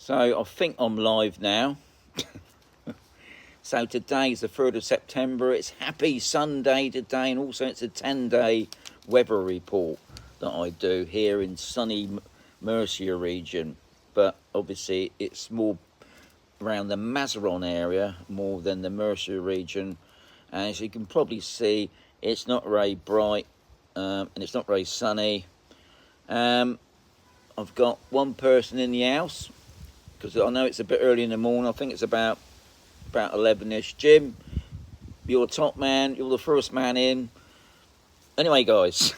So I think I'm live now. So today is the 3rd of September. It's Happy Sunday today, and also it's a 10-day weather report that I do here in sunny Mercia region. But obviously it's more around the Mazaron area more than the Mercia region. And as you can probably see, it's not very bright and it's not very sunny. I've got one person in the house because I know it's a bit early in the morning. I think it's about 11ish. Jim, you're top man. You're the first man in. Anyway, guys,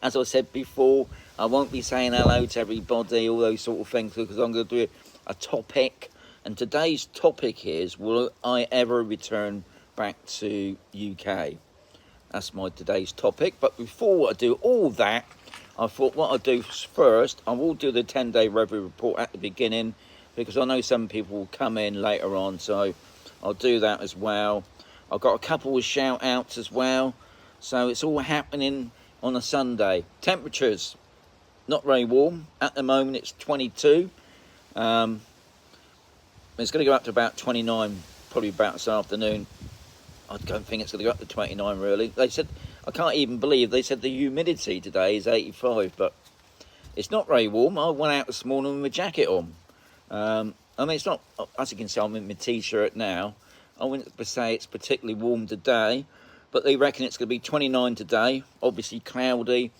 as I said before, I won't be saying hello to everybody, all those sort of things, because I'm going to do a topic. And today's topic is, will I ever return back to UK? That's my today's topic. But before I do all that, I thought what I'd do first, I will do the 10-day weather report at the beginning, because I know some people will come in later on, so I'll do that as well. I've got a couple of shout outs as well, so it's all happening on a Sunday. Temperatures, not very warm. At the moment it's 22. It's going to go up to about 29, probably about this afternoon. I don't think it's going to go up to 29 really. They said, I can't even believe, they said the humidity today is 85, but it's not very warm. I went out this morning with my jacket on. I mean, it's not, as you can see, I'm in my t-shirt now. I wouldn't say it's particularly warm today, but they reckon it's going to be 29 today. Obviously cloudy.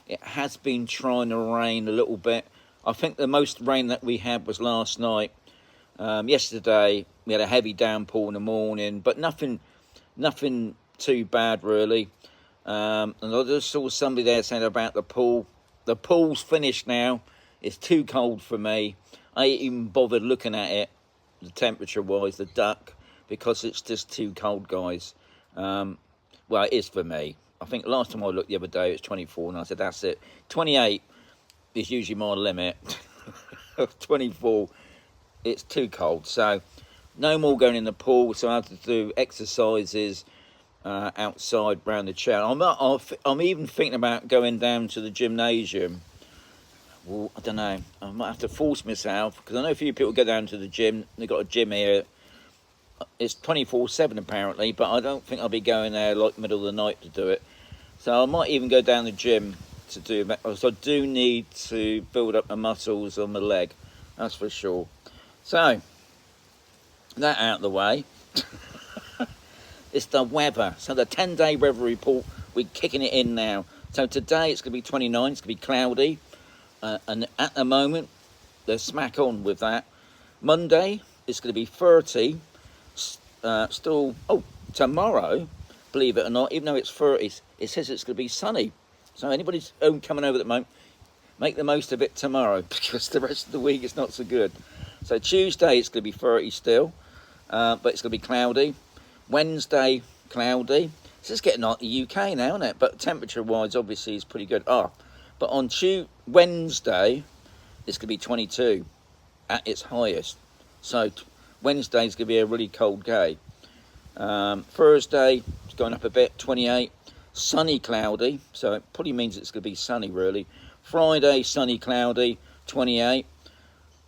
It has been trying to rain a little bit. I think the most rain that we had was last night. Yesterday we had a heavy downpour in the morning, but nothing too bad really. And I just saw somebody there saying about the pool. The pool's finished now. It's too cold for me. I ain't even bothered looking at it, the temperature-wise, the duck, because it's just too cold, guys. Well, it is for me. I think last time I looked the other day, it was 24, and I said, that's it. 28 is usually my limit. 24, it's too cold. So, no more going in the pool, so I have to do exercises outside around the chair. I'm even thinking about going down to the gymnasium. Well, I don't know. I might have to force myself, because I know a few people go down to the gym. They've got a gym here. It's 24/7 apparently, but I don't think I'll be going there like middle of the night to do it. So I might even go down the gym to do that. So I do need to build up my muscles on my leg. That's for sure. So, that out of the way. It's the weather. So the 10-day weather report, we're kicking it in now. So today it's going to be 29. It's going to be cloudy. And at the moment, they're smack on with that. Monday, it's going to be 30. Tomorrow, believe it or not, even though it's 30, it says it's going to be sunny. So anybody's coming over at the moment, make the most of it tomorrow, because the rest of the week it's not so good. So Tuesday, it's going to be 30 still, but it's going to be cloudy. Wednesday, cloudy. It's just getting like the UK now, isn't it? But temperature-wise, obviously, it's pretty good. But on Wednesday, it's going to be 22 at its highest. So Wednesday's going to be a really cold day. Thursday, it's going up a bit, 28. Sunny, cloudy. So it probably means it's going to be sunny, really. Friday, sunny, cloudy, 28.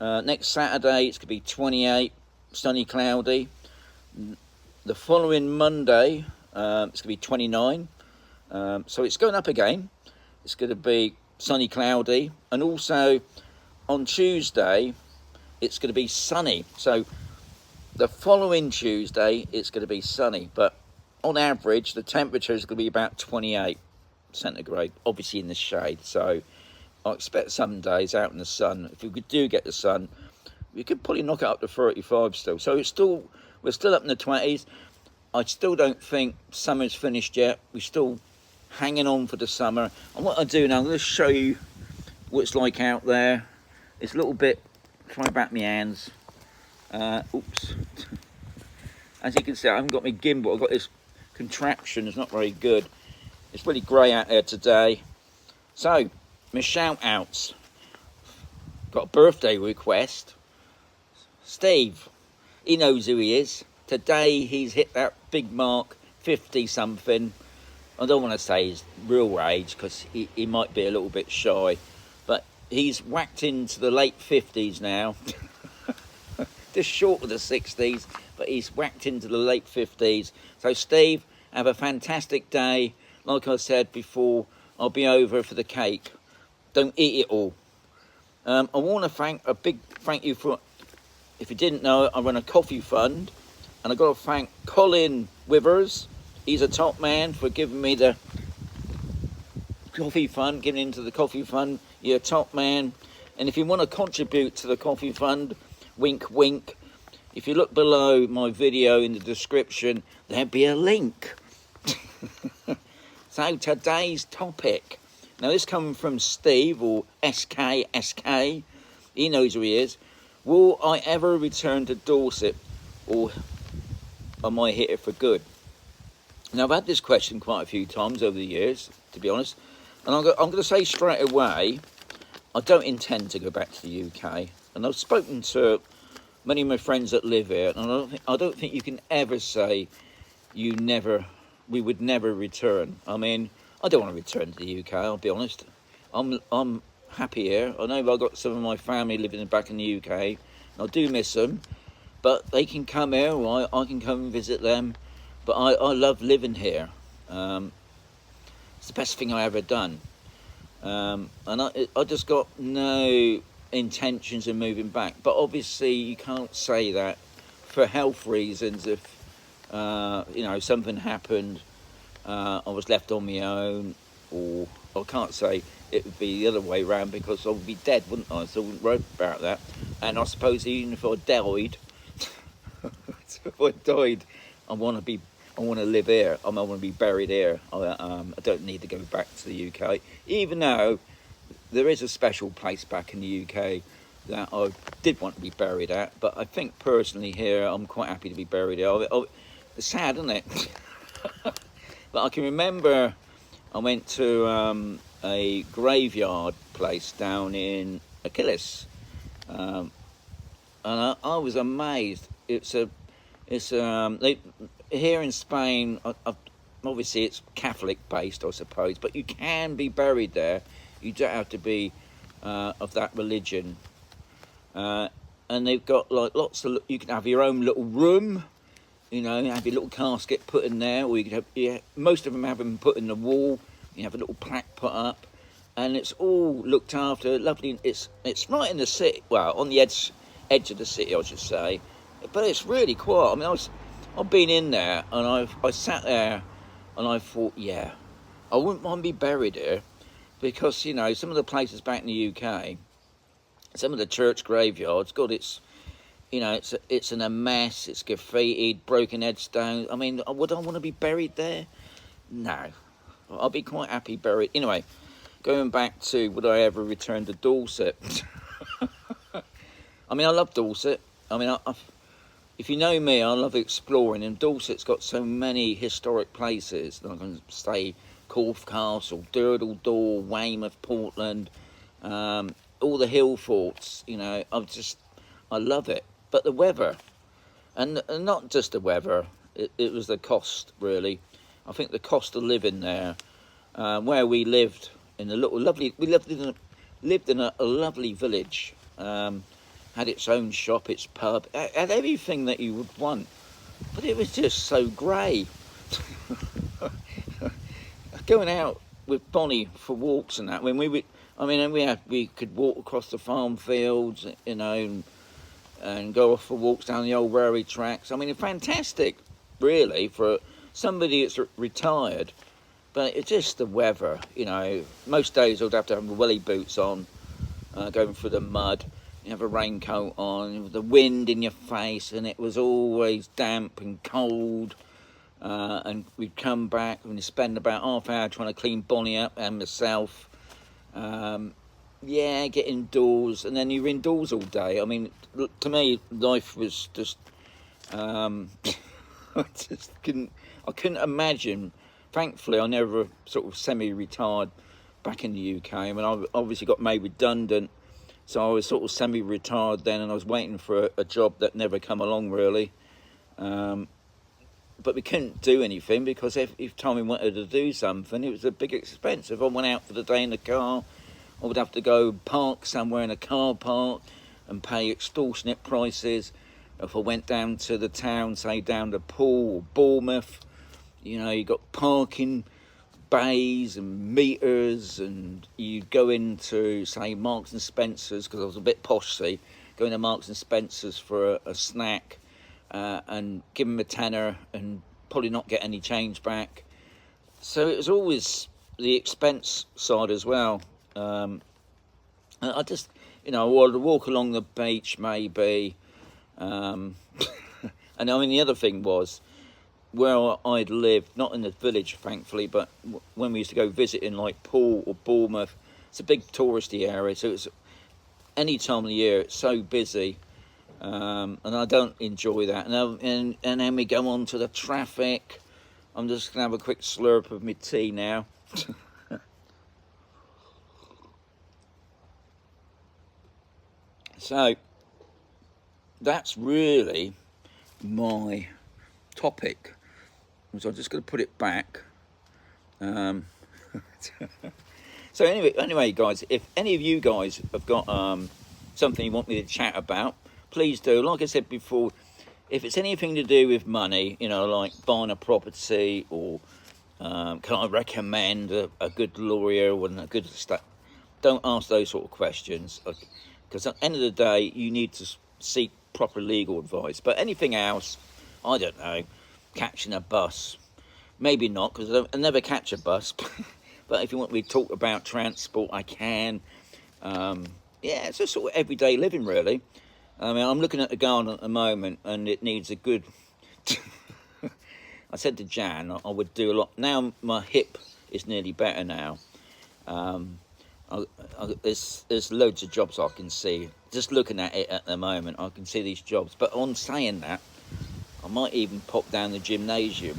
Next Saturday, it's going to be 28, sunny, cloudy. The following Monday, it's going to be 29. So it's going up again. It's going to be sunny, cloudy, and also on Tuesday it's going to be sunny. So the following Tuesday it's going to be sunny, but on average the temperature is going to be about 28 centigrade, obviously in the shade. So I expect some days out in the sun, if we do get the sun, we could probably knock it up to 35 still. So we're still up in the 20s. I still don't think summer's finished yet. We're still hanging on for the summer. And what I do now, I'm going to show you what it's like out there. It's a little bit, try back my hands. Oops. As you can see, I haven't got my gimbal. I've got this contraption, it's not very good. It's really grey out there today. So, my shout outs. Got a birthday request. Steve, he knows who he is. Today he's hit that big mark, 50 something. I don't want to say his real age, because he might be a little bit shy, but he's whacked into the late 50s now. just short of the 60s, but he's whacked into the late 50s. So Steve, have a fantastic day. Like I said before, I'll be over for the cake. Don't eat it all. I want to thank a big thank you for, if you didn't know, I run a coffee fund, and I've got to thank Colin Withers. He's a top man for giving me the coffee fund, giving into the coffee fund. You're a top man. And if you want to contribute to the coffee fund, wink wink, if you look below my video in the description, there'll be a link. So today's topic, now this coming from Steve, or SK, he knows who he is. Will I ever return to Dorset, or am I here for good? Now I've had this question quite a few times over the years, to be honest, and I'm going to say straight away, I don't intend to go back to the UK, and I've spoken to many of my friends that live here, and I don't think you can ever say we would never return. I mean, I don't want to return to the UK, I'll be honest. I'm happy here. I know I've got some of my family living back in the UK, and I do miss them, but they can come here, or I can come and visit them. But I love living here. It's the best thing I ever done. And I just got no intentions of moving back. But obviously you can't say that for health reasons. If something happened, I was left on my own, or I can't say it would be the other way around, because I would be dead, wouldn't I? So I wouldn't worry about that. And I suppose even if I died, I want to live here. I want to be buried here. I don't need to go back to the UK, even though there is a special place back in the UK that I did want to be buried at. But I think personally here, I'm quite happy to be buried here. It's sad, isn't it? But I can remember I went to a graveyard place down in Achilles, and I was amazed. Here in Spain, obviously it's Catholic based, I suppose, but you can be buried there. You don't have to be of that religion. And they've got like lots of, you can have your own little room, have your little casket put in there, or you can have, most of them have them put in the wall. You have a little plaque put up, and it's all looked after, lovely. It's right in the city, well, on the edge of the city, I should say, but it's really quiet. I mean, I've been in there, and I sat there, and I thought, yeah, I wouldn't mind be buried here, because some of the places back in the UK, some of the church graveyards, God, it's in a mess. It's graffitied, broken headstones. I mean, would I want to be buried there? No, I'll be quite happy buried. Anyway, going back to would I ever return to Dorset? I mean, I love Dorset. I mean, if you know me, I love exploring, and Dorset's got so many historic places. I can say Corfe Castle, Durdle Door, Weymouth, Portland, all the hill forts. I love it. But the weather, and not just the weather, it was the cost, really. I think the cost of living there, where we lived in a little lovely, we lived in a lovely village. Had its own shop, its pub, had everything that you would want, but it was just so grey. Going out with Bonnie for walks and that, when we could walk across the farm fields, and go off for walks down the old railway tracks. I mean, fantastic, really, for somebody that's retired. But it's just the weather, Most days I'd have to have welly boots on, going through the mud. You have a raincoat on, the wind in your face, and it was always damp and cold. And we'd come back and spend about half an hour trying to clean Bonnie up and myself. Get indoors, and then you're indoors all day. I mean, to me, life was just, I couldn't imagine. Thankfully, I never sort of semi-retired back in the UK. I mean, I obviously got made redundant, so I was sort of semi-retired then, and I was waiting for a job that never come along, really. But we couldn't do anything, because if Tommy wanted to do something, it was a big expense. If I went out for the day in the car, I would have to go park somewhere in a car park and pay extortionate prices. If I went down to the town, say down to Poole or Bournemouth, you know, you got parking bays and meters, and you go into, say, Marks and Spencer's, because I was a bit posh, see, go into Marks and Spencer's for a snack, and give them a tenner and probably not get any change back. So it was always the expense side as well. I just, you know, I would walk along the beach maybe, and I mean the other thing was where I'd lived, not in the village thankfully, but when we used to go visiting like Poole or Bournemouth, it's a big touristy area, so it's any time of the year it's so busy, and I don't enjoy that. And then we go on to the traffic. I'm just gonna have a quick slurp of my tea now. So that's really my topic. So I'm just going to put it back. So anyway, guys, if any of you guys have got something you want me to chat about, please do. Like I said before, if it's anything to do with money, you know, like buying a property, or can I recommend a good lawyer or a good don't ask those sort of questions, because at the end of the day, you need to seek proper legal advice. But anything else, I don't know, catching a bus, maybe not, because I never catch a bus. But if you want me to talk about transport, I can. Yeah, it's just sort of everyday living, really. I mean, I'm looking at the garden at the moment, and it needs a good... I said to Jan I would do a lot. Now my hip is nearly better now. There's loads of jobs I can see. Just looking at it at the moment, I can see these jobs. But on saying that, I might even pop down the gymnasium.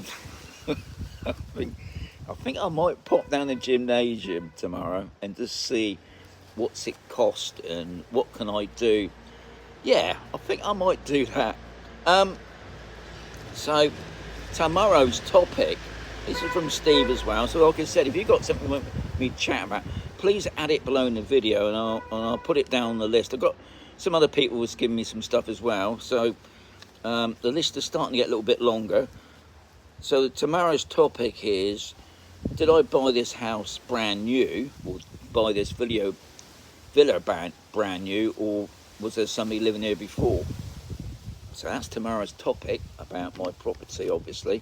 I think I might pop down the gymnasium tomorrow and just see what's it cost and what can I do. Yeah, I think I might do that. So tomorrow's topic, this is from Steve as well. So like I said, if you've got something you want me to chat about, please add it below in the video, and I'll put it down on the list. I've got some other people who's giving me some stuff as well, so the list is starting to get a little bit longer. So tomorrow's topic is, did I buy this house brand new, or buy this villa brand new, or was there somebody living here before? So that's tomorrow's topic about my property, obviously.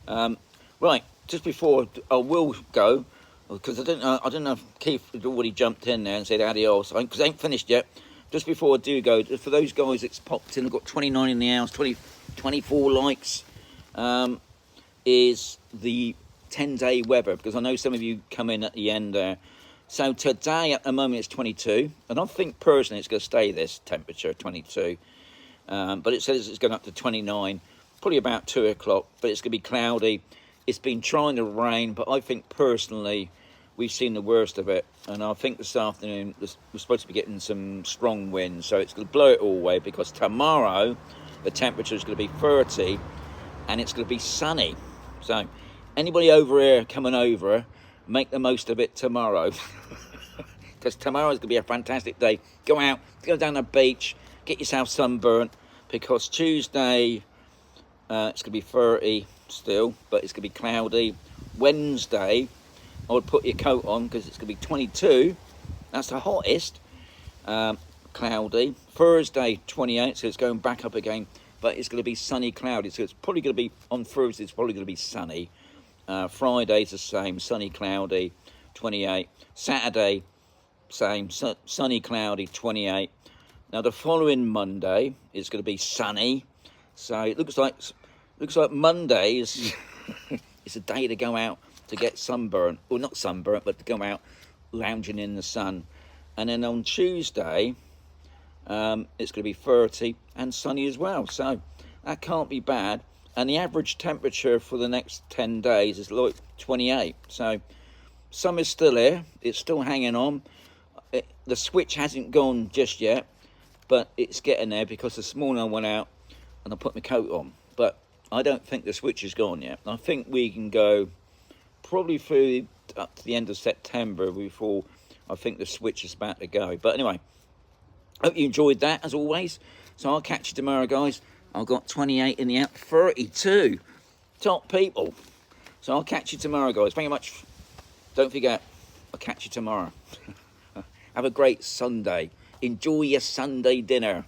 Right, just before I will go, because I don't know if Keith had already jumped in there and said adios, because I ain't finished yet. Just before I do go, for those guys that's popped in, I've got 29 in the house, 24 likes, is the 10-day weather, because I know some of you come in at the end there. So today, at the moment, it's 22, and I think personally it's going to stay this temperature, 22. But it says it's going up to 29, probably about 2 o'clock, but it's going to be cloudy. It's been trying to rain, but I think personally we've seen the worst of it. And I think this afternoon we're supposed to be getting some strong winds, so it's going to blow it all away, because tomorrow the temperature is going to be 30 and it's going to be sunny. So anybody over here coming over, make the most of it tomorrow. Because tomorrow is going to be a fantastic day. Go out, go down the beach, get yourself sunburnt, because Tuesday it's going to be 30 still, but it's going to be cloudy. Wednesday, I would put your coat on because it's going to be 22. That's the hottest. Cloudy. Thursday, 28, so it's going back up again, but it's going to be sunny, cloudy. So it's probably going to be, on Thursday, it's probably going to be sunny. Friday's the same, sunny, cloudy, 28. Saturday, same, sunny, cloudy, 28. Now the following Monday is going to be sunny, so it looks like Monday is it's a day to go out to get sunburnt, or not sunburnt, but to go out lounging in the sun. And then on Tuesday, it's going to be 30 and sunny as well, so that can't be bad. And the average temperature for the next 10 days is like 28, so summer's still here, it's still hanging on. The switch hasn't gone just yet, but it's getting there, because this morning I went out and I put my coat on, but I don't think the switch is gone yet. I think we can go probably through up to the end of September before I think the switch is about to go. But anyway, hope you enjoyed that as always. So I'll catch you tomorrow, guys. I've got 28 in the app, 32 top people. So I'll catch you tomorrow, guys. Thank you much. Don't forget, I'll catch you tomorrow. Have a great Sunday. Enjoy your Sunday dinner.